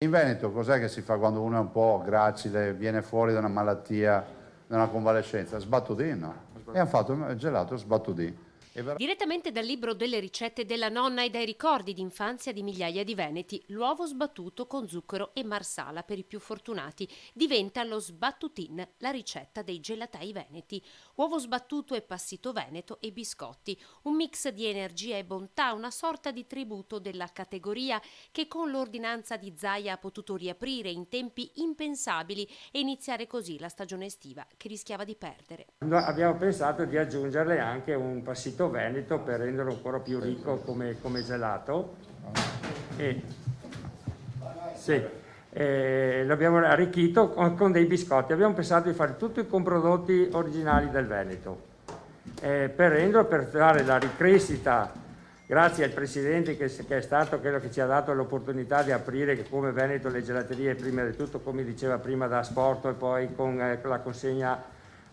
In Veneto cos'è che si fa quando uno è un po' gracile, viene fuori da una malattia, da una convalescenza? Sbattudino. E hanno fatto il gelato sbattudino. Direttamente dal libro delle ricette della nonna e dai ricordi d'infanzia di migliaia di veneti, l'uovo sbattuto con zucchero e marsala per i più fortunati diventa lo sbattutin, la ricetta dei gelatai veneti. Uovo sbattuto e passito veneto e biscotti, un mix di energia e bontà, una sorta di tributo della categoria che con l'ordinanza di Zaia ha potuto riaprire in tempi impensabili e iniziare così la stagione estiva che rischiava di perdere. Abbiamo pensato di aggiungerle anche un passito veneto per renderlo ancora più ricco come gelato. E, sì, l'abbiamo arricchito con dei biscotti. Abbiamo pensato di fare tutto con prodotti originali del Veneto, per dare la ricrescita, grazie al Presidente che è stato quello che ci ha dato l'opportunità di aprire come Veneto le gelaterie, prima di tutto, come diceva prima, da asporto e poi con la consegna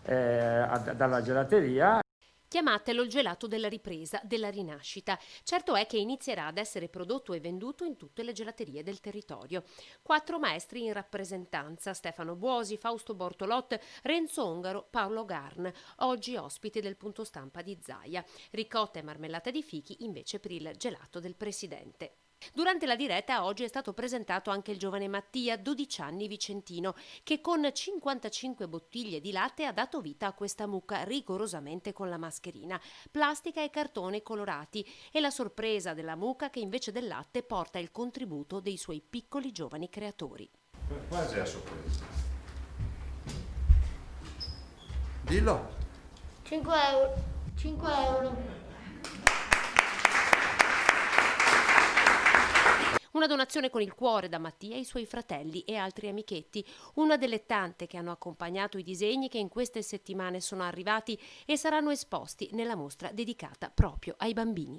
dalla gelateria. Chiamatelo il gelato della ripresa, della rinascita. Certo è che inizierà ad essere prodotto e venduto in tutte le gelaterie del territorio. 4 maestri in rappresentanza: Stefano Buosi, Fausto Bortolot, Renzo Ongaro, Paolo Garn, oggi ospiti del punto stampa di Zaia. Ricotta e marmellata di fichi invece per il gelato del presidente. Durante la diretta oggi è stato presentato anche il giovane Mattia, 12 anni, vicentino, che con 55 bottiglie di latte ha dato vita a questa mucca rigorosamente con la mascherina, plastica e cartone colorati, e la sorpresa della mucca che invece del latte porta il contributo dei suoi piccoli giovani creatori. Quasi a sorpresa. Dillo. 5 euro. 5 euro. Una donazione con il cuore da Mattia e i suoi fratelli e altri amichetti, una delle tante che hanno accompagnato i disegni che in queste settimane sono arrivati e saranno esposti nella mostra dedicata proprio ai bambini.